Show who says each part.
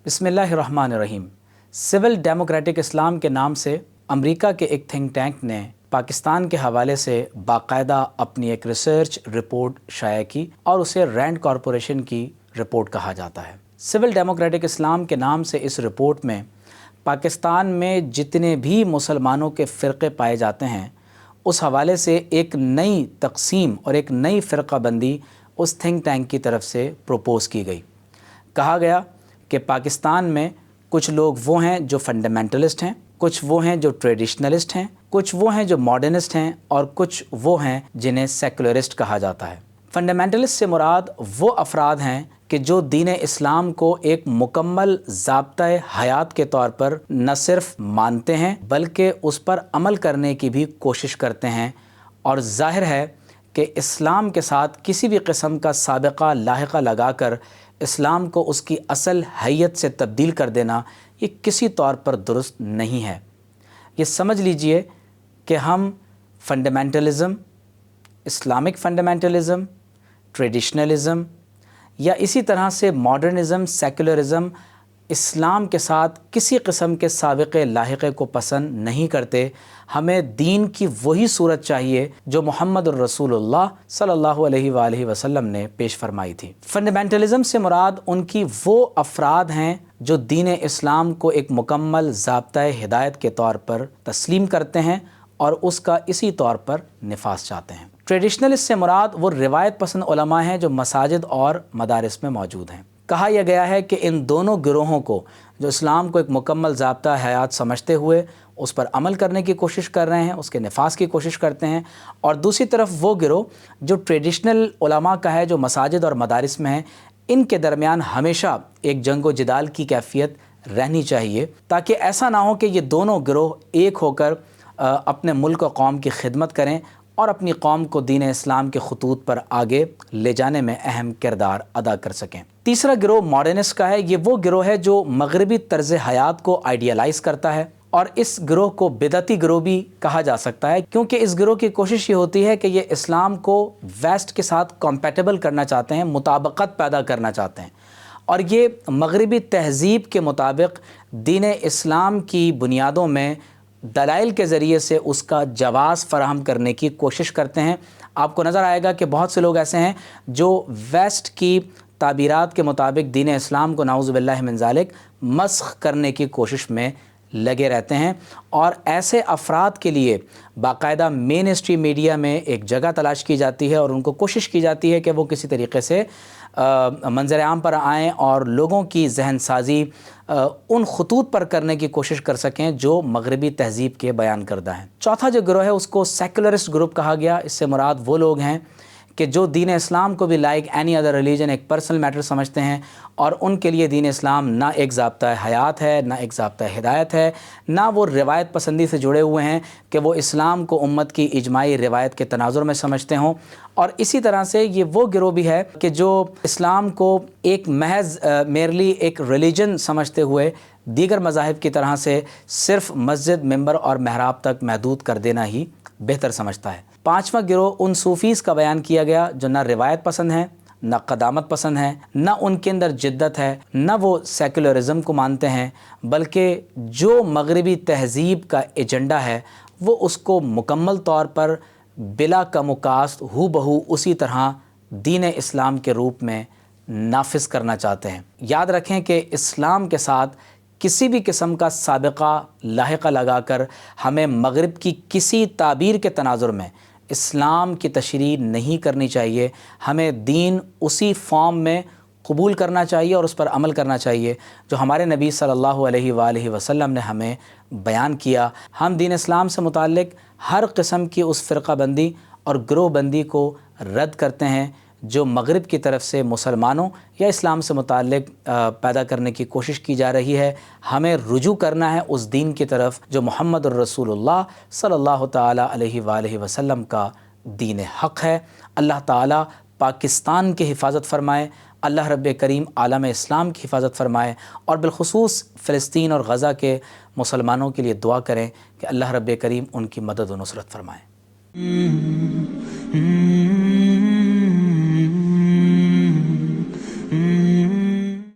Speaker 1: بسم اللہ الرحمن الرحیم۔ سول ڈیموکریٹک اسلام کے نام سے امریکہ کے ایک تھنک ٹینک نے پاکستان کے حوالے سے باقاعدہ اپنی ایک ریسرچ رپورٹ شائع کی اور اسے رینڈ کارپوریشن کی رپورٹ کہا جاتا ہے۔ سول ڈیموکریٹک اسلام کے نام سے اس رپورٹ میں پاکستان میں جتنے بھی مسلمانوں کے فرقے پائے جاتے ہیں اس حوالے سے ایک نئی تقسیم اور ایک نئی فرقہ بندی اس تھنک ٹینک کی طرف سے پروپوز کی گئی۔ کہا گیا کہ پاکستان میں کچھ لوگ وہ ہیں جو فنڈامنٹلسٹ ہیں، کچھ وہ ہیں جو ٹریڈیشنلسٹ ہیں، کچھ وہ ہیں جو ماڈرنسٹ ہیں اور کچھ وہ ہیں جنہیں سیکولرسٹ کہا جاتا ہے۔ فنڈامنٹلسٹ سے مراد وہ افراد ہیں کہ جو دین اسلام کو ایک مکمل ضابطۂ حیات کے طور پر نہ صرف مانتے ہیں بلکہ اس پر عمل کرنے کی بھی کوشش کرتے ہیں، اور ظاہر ہے کہ اسلام کے ساتھ کسی بھی قسم کا سابقہ لاحقہ لگا کر اسلام کو اس کی اصل حیت سے تبدیل کر دینا یہ کسی طور پر درست نہیں ہے۔ یہ سمجھ لیجئے کہ ہم فنڈامنٹلزم، اسلامک فنڈامنٹلزم، ٹریڈیشنلزم یا اسی طرح سے ماڈرنزم، سیکولرزم اسلام کے ساتھ کسی قسم کے سابقے لاحقے کو پسند نہیں کرتے۔ ہمیں دین کی وہی صورت چاہیے جو محمد الرسول اللہ صلی اللہ علیہ وآلہ وسلم نے پیش فرمائی تھی۔ فنڈامنٹلزم سے مراد ان کی وہ افراد ہیں جو دین اسلام کو ایک مکمل ضابطۂ ہدایت کے طور پر تسلیم کرتے ہیں اور اس کا اسی طور پر نفاذ چاہتے ہیں۔ ٹریڈیشنلسٹ سے مراد وہ روایت پسند علماء ہیں جو مساجد اور مدارس میں موجود ہیں۔ کہا یہ گیا ہے کہ ان دونوں گروہوں کو جو اسلام کو ایک مکمل ضابطہ حیات سمجھتے ہوئے اس پر عمل کرنے کی کوشش کر رہے ہیں، اس کے نفاذ کی کوشش کرتے ہیں، اور دوسری طرف وہ گروہ جو ٹریڈیشنل علماء کا ہے جو مساجد اور مدارس میں ہیں، ان کے درمیان ہمیشہ ایک جنگ و جدال کی کیفیت رہنی چاہیے تاکہ ایسا نہ ہو کہ یہ دونوں گروہ ایک ہو کر اپنے ملک و قوم کی خدمت کریں اور اپنی قوم کو دین اسلام کے خطوط پر آگے لے جانے میں اہم کردار ادا کر سکیں۔ تیسرا گروہ ماڈرنسٹ کا ہے۔ یہ وہ گروہ ہے جو مغربی طرز حیات کو آئیڈیالائز کرتا ہے، اور اس گروہ کو بدعتی گروہ بھی کہا جا سکتا ہے کیونکہ اس گروہ کی کوشش یہ ہوتی ہے کہ یہ اسلام کو ویسٹ کے ساتھ کمپیٹیبل کرنا چاہتے ہیں، مطابقت پیدا کرنا چاہتے ہیں، اور یہ مغربی تہذیب کے مطابق دین اسلام کی بنیادوں میں دلائل کے ذریعے سے اس کا جواز فراہم کرنے کی کوشش کرتے ہیں۔ آپ کو نظر آئے گا کہ بہت سے لوگ ایسے ہیں جو ویسٹ کی تعبیرات کے مطابق دین اسلام کو نعوذ باللہ من ذالک مسخ کرنے کی کوشش میں لگے رہتے ہیں، اور ایسے افراد کے لیے باقاعدہ مین اسٹریم میڈیا میں ایک جگہ تلاش کی جاتی ہے اور ان کو کوشش کی جاتی ہے کہ وہ کسی طریقے سے منظر عام پر آئیں اور لوگوں کی ذہن سازی ان خطوط پر کرنے کی کوشش کر سکیں جو مغربی تہذیب کے بیان کردہ ہیں۔ چوتھا جو گروہ ہے اس کو سیکولرسٹ گروپ کہا گیا۔ اس سے مراد وہ لوگ ہیں کہ جو دین اسلام کو بھی لائک اینی ادر ریلیجن ایک پرسنل میٹر سمجھتے ہیں، اور ان کے لیے دین اسلام نہ ایک ضابطہ حیات ہے، نہ ایک ضابطہ ہدایت ہے، نہ وہ روایت پسندی سے جڑے ہوئے ہیں کہ وہ اسلام کو امت کی اجماعی روایت کے تناظر میں سمجھتے ہوں۔ اور اسی طرح سے یہ وہ گروہ بھی ہے کہ جو اسلام کو ایک محض میرلی ایک ریلیجن سمجھتے ہوئے دیگر مذاہب کی طرح سے صرف مسجد، ممبر اور محراب تک محدود کر دینا ہی بہتر سمجھتا ہے۔ پانچواں گروہ ان صوفیز کا بیان کیا گیا جو نہ روایت پسند ہیں، نہ قدامت پسند ہیں، نہ ان کے اندر جدت ہے، نہ وہ سیکولرزم کو مانتے ہیں، بلکہ جو مغربی تہذیب کا ایجنڈا ہے وہ اس کو مکمل طور پر بلا کم و کاست ہو بہو اسی طرح دین اسلام کے روپ میں نافذ کرنا چاہتے ہیں۔ یاد رکھیں کہ اسلام کے ساتھ کسی بھی قسم کا سابقہ لاحقہ لگا کر ہمیں مغرب کی کسی تعبیر کے تناظر میں اسلام کی تشریح نہیں کرنی چاہیے۔ ہمیں دین اسی فارم میں قبول کرنا چاہیے اور اس پر عمل کرنا چاہیے جو ہمارے نبی صلی اللہ علیہ وآلہ وسلم نے ہمیں بیان کیا۔ ہم دین اسلام سے متعلق ہر قسم کی اس فرقہ بندی اور گروہ بندی کو رد کرتے ہیں جو مغرب کی طرف سے مسلمانوں یا اسلام سے متعلق پیدا کرنے کی کوشش کی جا رہی ہے۔ ہمیں رجوع کرنا ہے اس دین کی طرف جو محمد الرسول اللہ صلی اللہ تعالیٰ علیہ وآلہ وسلم کا دین حق ہے۔ اللہ تعالیٰ پاکستان کی حفاظت فرمائے، اللہ رب کریم عالم اسلام کی حفاظت فرمائے، اور بالخصوص فلسطین اور غزہ کے مسلمانوں کے لیے دعا کریں کہ اللہ رب کریم ان کی مدد و نصرت فرمائے۔